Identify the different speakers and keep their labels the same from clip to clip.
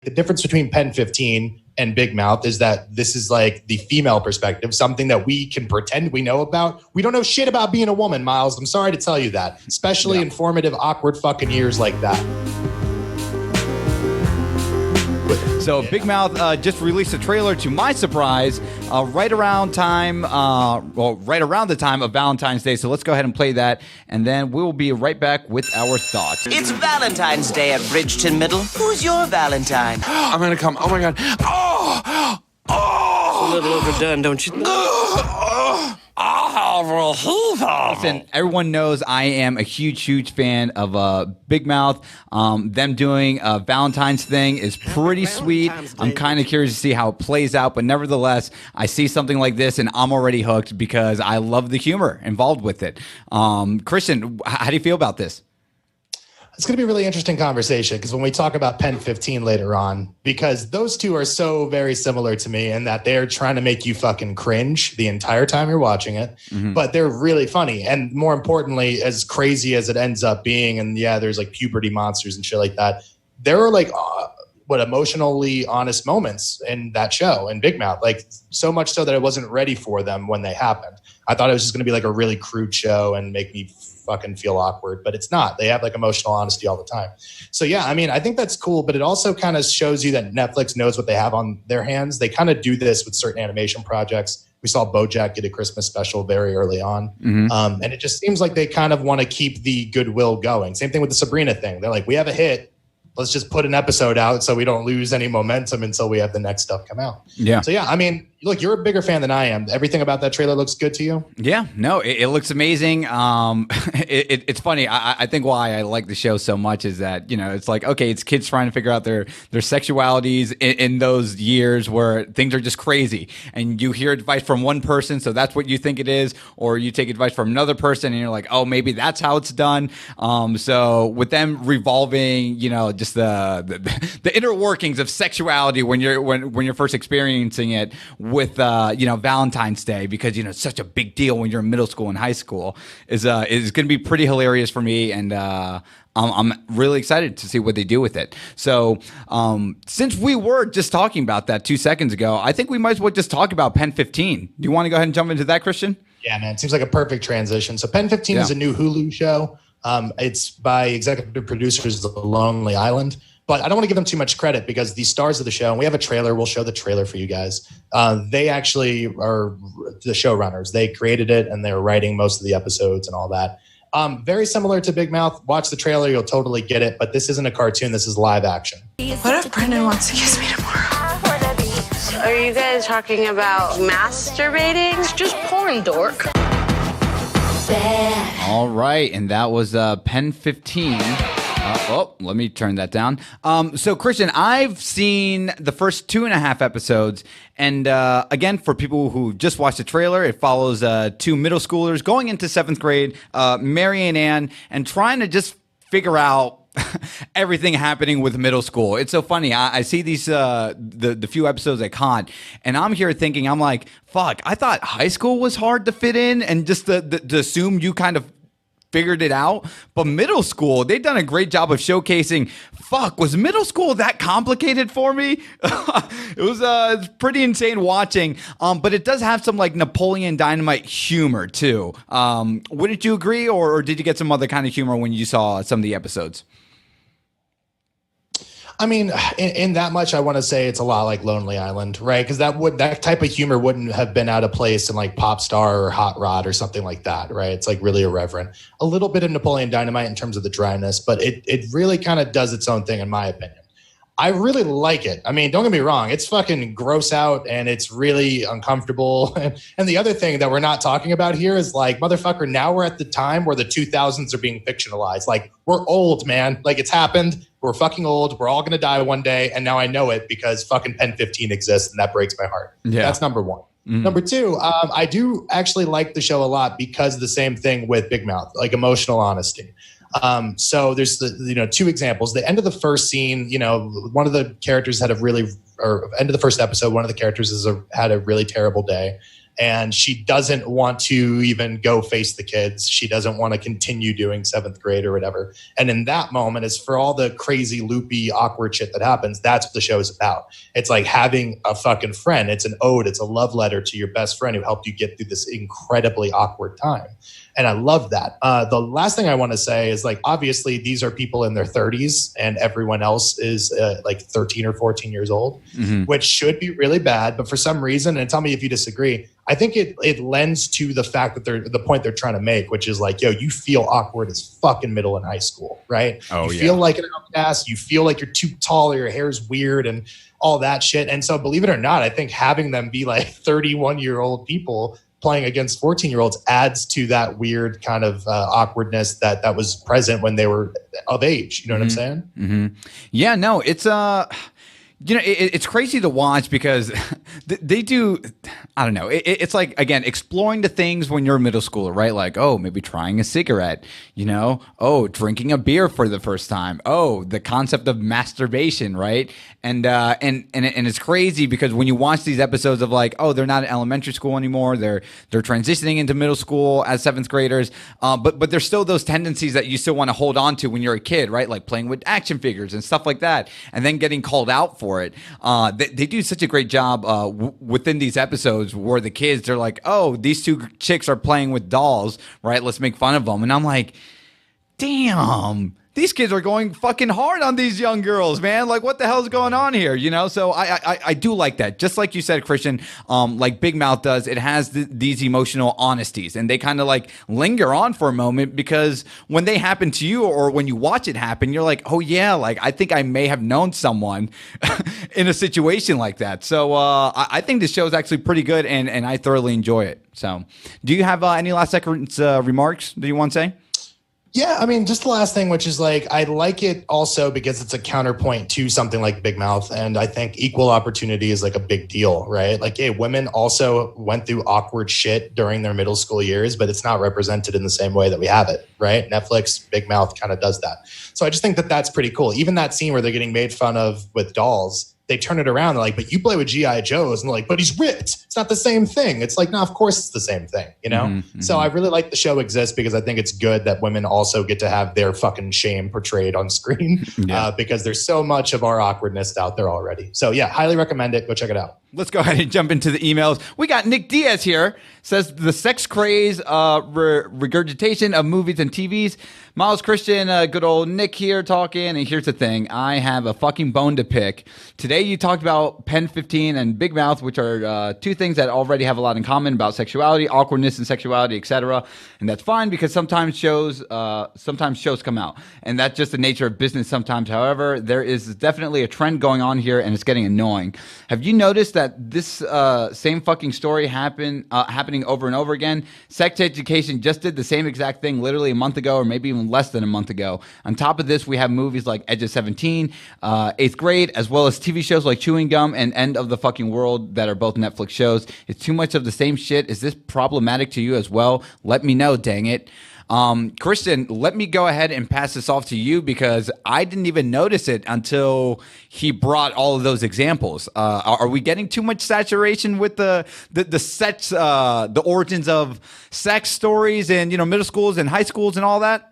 Speaker 1: the difference between Pen 15 and Big Mouth is that this is like the female perspective, something that we can pretend we know about. We don't know shit about being a woman, Miles. I'm sorry to tell you that, especially in formative, awkward fucking years like that.
Speaker 2: So Big Mouth just released a trailer, to my surprise, right around the time of Valentine's Day. So let's go ahead and play that, and then we'll be right back with our thoughts.
Speaker 3: It's Valentine's Day at Bridgeton Middle. Who's your Valentine?
Speaker 4: I'm gonna come. Oh my God.
Speaker 5: It's a little overdone, don't you think?
Speaker 2: Listen, everyone knows I am a huge fan of Big Mouth. Them doing a Valentine's thing is pretty sweet. I'm kind of curious to see how it plays out, but nevertheless, I see something like this and I'm already hooked because I love the humor involved with it. Christian, how do you feel about this?
Speaker 1: It's going to be a really interesting conversation because when we talk about Pen 15 later on, because those two are so very similar to me in that they're trying to make you fucking cringe the entire time you're watching it, but they're really funny. And more importantly, as crazy as it ends up being, and yeah, there's like puberty monsters and shit like that, there are like emotionally honest moments in that show in Big Mouth, like so much so that I wasn't ready for them when they happened. I thought it was just going to be like a really crude show and make me fucking feel awkward, but it's not. They have like emotional honesty all the time. So yeah, I mean, I think that's cool, but it also kind of shows you that Netflix knows what they have on their hands. They kind of do this with certain animation projects. We saw BoJack get a Christmas special very early on. And it just seems like they kind of want to keep the goodwill going. Same thing with the Sabrina thing. They're like, we have a hit. Let's just put an episode out so we don't lose any momentum until we have the next stuff come out. Yeah. So yeah, I mean, look, you're a bigger fan than I am. Everything about that trailer looks good to you?
Speaker 2: Yeah, no, it looks amazing. It's funny. I think why I like the show so much is that, you know, it's like, okay, it's kids trying to figure out their sexualities in those years where things are just crazy. And you hear advice from one person, so that's what you think it is. Or you take advice from another person and you're like, oh, maybe that's how it's done. So with them revolving, you know, just the inner workings of sexuality when you're first experiencing it with you know, Valentine's Day, because you know it's such a big deal when you're in middle school and high school, is going to be pretty hilarious for me, and I'm really excited to see what they do with it. So since we were just talking about that 2 seconds ago, I think we might as well just talk about Pen 15. Do you want to go ahead and jump into that, Christian?
Speaker 1: Yeah, man, it seems like a perfect transition. So Pen 15 is a new Hulu show. It's by executive producers of The Lonely Island, but I don't want to give them too much credit because the stars of the show, and we have a trailer, we'll show the trailer for you guys. They actually are the showrunners. They created it and they're writing most of the episodes and all that. Very similar to Big Mouth. Watch the trailer, you'll totally get it, but this isn't a cartoon, this is live action.
Speaker 6: What if Brendan wants to kiss me tomorrow?
Speaker 7: Are you guys talking about masturbating?
Speaker 6: It's just porn, dork.
Speaker 2: All right, and that was Pen 15. Let me turn that down. So, Christian, I've seen the first 2.5 episodes. And again, for people who just watched the trailer, it follows two middle schoolers going into 7th grade, Mary and Ann, and trying to just figure out everything happening with middle school. It's so funny. I see these the few episodes I caught, and I'm here thinking, I'm like, fuck, I thought high school was hard to fit in and just to assume you kind of figured it out. But middle school, they've done a great job of showcasing, fuck, was middle school that complicated for me? It was pretty insane watching. But it does have some like Napoleon Dynamite humor too. Wouldn't you agree? Or did you get some other kind of humor when you saw some of the episodes?
Speaker 1: I mean, in that much, I want to say it's a lot like Lonely Island, right? Because that type of humor wouldn't have been out of place in like Pop Star or Hot Rod or something like that, right? It's like really irreverent. A little bit of Napoleon Dynamite in terms of the dryness, but it really kind of does its own thing, in my opinion. I really like it. I mean, don't get me wrong. It's fucking gross out and it's really uncomfortable. And the other thing that we're not talking about here is like, motherfucker, now we're at the time where the 2000s are being fictionalized. Like, we're old, man. Like, it's happened. We're fucking old. We're all going to die one day. And now I know it because fucking Pen 15 exists, and that breaks my heart. Yeah. That's number one. Number two, I do actually like the show a lot because of the same thing with Big Mouth, like emotional honesty. So there's two examples. The end of the first scene, one of the characters had end of the first episode, one of the characters had a really terrible day. and she doesn't want to even go face the kids. She doesn't want to continue doing 7th grade or whatever. And in that moment, is for all the crazy, loopy, awkward shit that happens, that's what the show is about. It's like having a fucking friend. It's an ode. It's a love letter to your best friend who helped you get through this incredibly awkward time. And I love that. The last thing I want to say is, like, obviously these are people in their 30s and everyone else is like 13 or 14 years old, which should be really bad. But for some reason, and tell me if you disagree, I think it lends to the fact that they're the point they're trying to make, which is like, yo, you feel awkward as fucking middle and high school, right? You feel like an outcast. You feel like you're too tall or your hair is weird and all that shit. And so believe it or not, I think having them be like 31-year-old people playing against 14-year-olds adds to that weird kind of awkwardness that was present when they were of age. You know what I'm saying?
Speaker 2: Yeah, no, it's it's crazy to watch because they do, I don't know. It's like, again, exploring the things when you're a middle schooler, right? Like, oh, maybe trying a cigarette, oh, drinking a beer for the first time. Oh, the concept of masturbation, right? And it's crazy because when you watch these episodes of like, oh, they're not in elementary school anymore. They're transitioning into middle school as 7th graders. But there's still those tendencies that you still want to hold on to when you're a kid, right? Like playing with action figures and stuff like that, and then getting called out for it. They do such a great job within these episodes where the kids, they're like, oh, these two chicks are playing with dolls, right? Let's make fun of them. And I'm like, damn, these kids are going fucking hard on these young girls, man. Like, what the hell is going on here? So I do like that. Just like you said, Christian, like Big Mouth does, it has these emotional honesties, and they kind of like linger on for a moment because when they happen to you or when you watch it happen, you're like, oh yeah, like I think I may have known someone in a situation like that. So I think this show is actually pretty good, and I thoroughly enjoy it. So do you have any last second remarks that you want to say?
Speaker 1: Yeah, I mean, just the last thing, which is like, I like it also because it's a counterpoint to something like Big Mouth. And I think equal opportunity is like a big deal, right? Like, hey, women also went through awkward shit during their middle school years, but it's not represented in the same way that we have it, right? Netflix, Big Mouth kind of does that. So I just think that that's pretty cool. Even that scene where they're getting made fun of with dolls, they turn it around. They're like, but you play with G.I. Joes. And they're like, but he's ripped. It's not the same thing. It's like, no, of course it's the same thing, So I really like the show exists because I think it's good that women also get to have their fucking shame portrayed on screen because there's so much of our awkwardness out there already. So yeah, highly recommend it. Go check it out.
Speaker 2: Let's go ahead and jump into the emails. We got Nick Diaz here. Says the sex craze regurgitation of movies and TVs. Miles, Christian, good old Nick here talking. And here's the thing. I have a fucking bone to pick. Today you talked about Pen15 and Big Mouth, which are two things that already have a lot in common about sexuality, awkwardness and sexuality, etc. And that's fine because sometimes shows come out. And that's just the nature of business sometimes. However, there is definitely a trend going on here and it's getting annoying. Have you noticed that this same fucking story happening over and over again? Sex education just did the same exact thing literally a month ago or maybe even less than a month ago. On top of this, we have movies like Edge of 17, 8th Grade, as well as TV shows like Chewing Gum and End of the Fucking World that are both Netflix shows. It's too much of the same shit. Is this problematic to you as well? Let me know, dang it. Christian, let me go ahead and pass this off to you because I didn't even notice it until he brought all of those examples. Are we getting too much saturation with the sex, the origins of sex stories in middle schools and high schools and all that?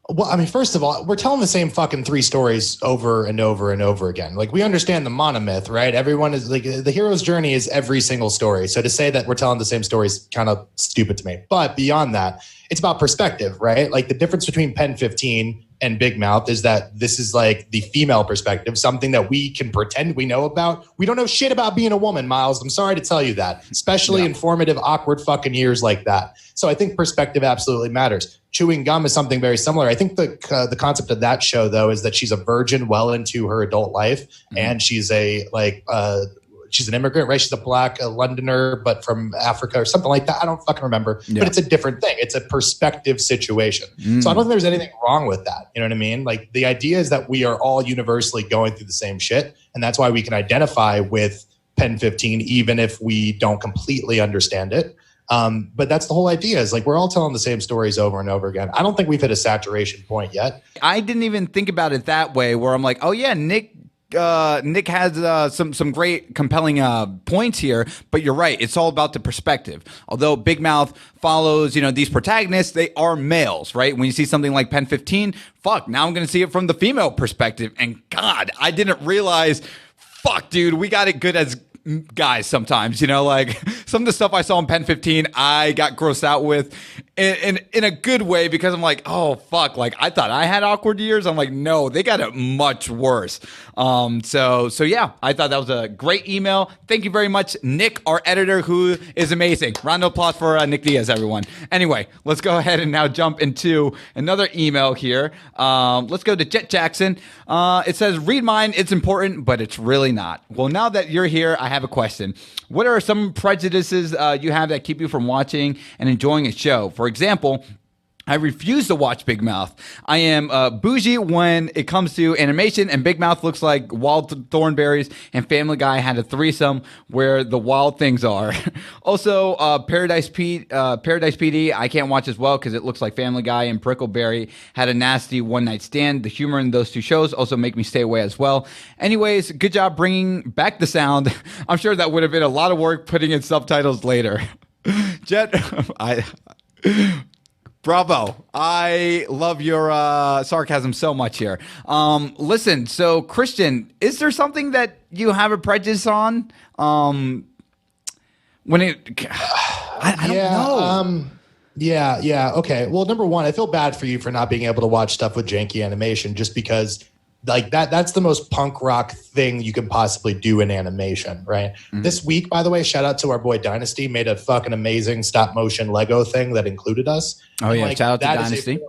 Speaker 1: Well, I mean, first of all, we're telling the same fucking 3 stories over and over and over again. Like, we understand the monomyth, right? Everyone is like, the hero's journey is every single story. So to say that we're telling the same story is kind of stupid to me. But beyond that, it's about perspective, right? Like, the difference between Pen15 and Big Mouth is that this is like the female perspective, something that we can pretend we know about. We don't know shit about being a woman, Miles. I'm sorry to tell you that, especially informative, awkward fucking years like that. So I think perspective absolutely matters. Chewing Gum is something very similar. I think the concept of that show, though, is that she's a virgin well into her adult life, and she's she's an immigrant, right? She's a black Londoner, but from Africa or something like that. I don't fucking remember. Yeah. But it's a different thing. It's a perspective situation. So I don't think there's anything wrong with that. You know what I mean? Like, the idea is that we are all universally going through the same shit. And that's why we can identify with Pen15, even if we don't completely understand it. But that's the whole idea, is like, we're all telling the same stories over and over again. I don't think we've hit a saturation point yet.
Speaker 2: I didn't even think about it that way, where I'm like, oh yeah, Nick Nick has some great compelling points here, but you're right. It's all about the perspective. Although Big Mouth follows, these protagonists, they are males, right? When you see something like Pen 15, fuck, now I'm going to see it from the female perspective. And God, I didn't realize, fuck, dude, we got it good as guys sometimes, like some of the stuff I saw in Pen 15, I got grossed out with in a good way because I'm like, oh, fuck, like I thought I had awkward years. I'm like, no, they got it much worse. So yeah, I thought that was a great email. Thank you very much, Nick, our editor, who is amazing. Round of applause for Nick Diaz, everyone. Anyway, let's go ahead and now jump into another email here. Let's go to Jet Jackson. It says, read mine. It's important, but it's really not. Well, now that you're here, I have a question. What are some prejudices you have that keep you from watching and enjoying a show? For example, I refuse to watch Big Mouth. I am bougie when it comes to animation, and Big Mouth looks like Wild Thornberrys and Family Guy had a threesome where the wild things are. Also, Paradise PD, I can't watch as well because it looks like Family Guy and Brickleberry had a nasty one-night stand. The humor in those two shows also make me stay away as well. Anyways, good job bringing back the sound. I'm sure that would have been a lot of work putting in subtitles later. Jet, bravo. I love your sarcasm so much here. Listen, so Christian, is there something that you have a prejudice on? When it, I don't know.
Speaker 1: Yeah. Okay. Well, number one, I feel bad for you for not being able to watch stuff with janky animation just because like that's the most punk rock thing you can possibly do in animation, right? Mm-hmm. This week, by the way, shout out to our boy Dynasty, made a fucking amazing stop motion Lego thing that included us.
Speaker 2: Oh yeah, shout out to Dynasty.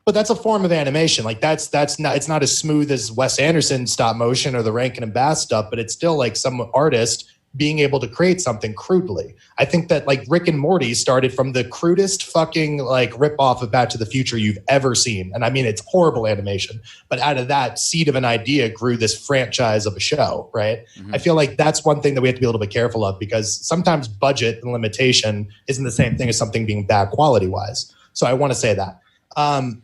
Speaker 1: But that's a form of animation. Like that's not, it's not as smooth as Wes Anderson stop motion or the Rankin and Bass stuff, but it's still like some artist being able to create something crudely. I think that like Rick and Morty started from the crudest fucking like ripoff of Back to the Future you've ever seen. And I mean, it's horrible animation, but out of that seed of an idea grew this franchise of a show, right? Mm-hmm. I feel like that's one thing that we have to be a little bit careful of because sometimes budget and limitation isn't the same thing as something being bad quality wise. So I want to say that.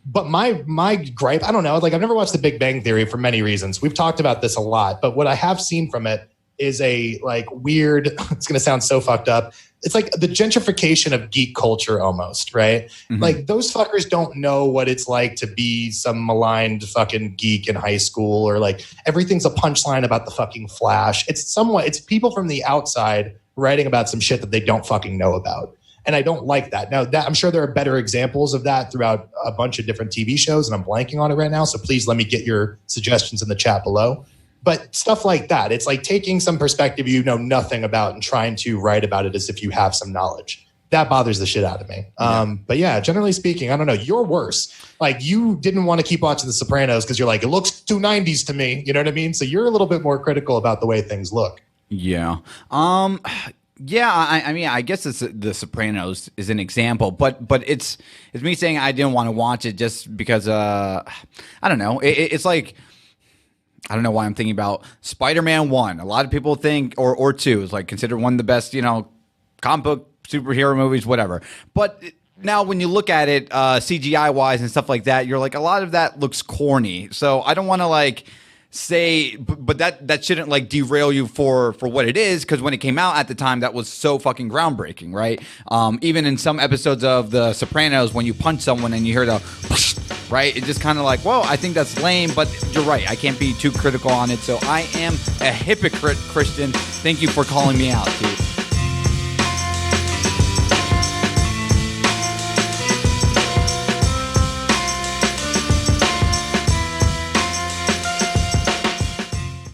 Speaker 1: But my gripe, I don't know, like I've never watched The Big Bang Theory for many reasons. We've talked about this a lot, but what I have seen from it is a like weird, it's going to sound so fucked up. It's like the gentrification of geek culture almost, right? Mm-hmm. Like those fuckers don't know what it's like to be some maligned fucking geek in high school or like everything's a punchline about the fucking Flash. It's people from the outside writing about some shit that they don't fucking know about. And I don't like that. Now, I'm sure there are better examples of that throughout a bunch of different TV shows, and I'm blanking on it right now. So please let me get your suggestions in the chat below. But stuff like that, it's like taking some perspective you know nothing about and trying to write about it as if you have some knowledge. That bothers the shit out of me. Yeah. But yeah, generally speaking, I don't know. You're worse. Like you didn't want to keep watching The Sopranos because you're like, it looks too 90s to me. You know what I mean? So you're a little bit more critical about the way things look.
Speaker 2: Yeah. Yeah, I mean, I guess it's The Sopranos is an example, but it's me saying I didn't want to watch it just because I don't know. It's like I don't know why I'm thinking about Spider-Man 1. A lot of people think or 2 is like considered one of the best, comic book superhero movies, whatever. But now when you look at it CGI wise and stuff like that, you're like a lot of that looks corny. So I don't want to like say, but that shouldn't like derail you for what it is, because when it came out at the time, that was so fucking groundbreaking, right? Even in some episodes of The Sopranos, when you punch someone and you hear the right, it's just kind of like, whoa, I think that's lame, but you're right, I can't be too critical on it. So I am a hypocrite, Christian. Thank you for calling me out, dude.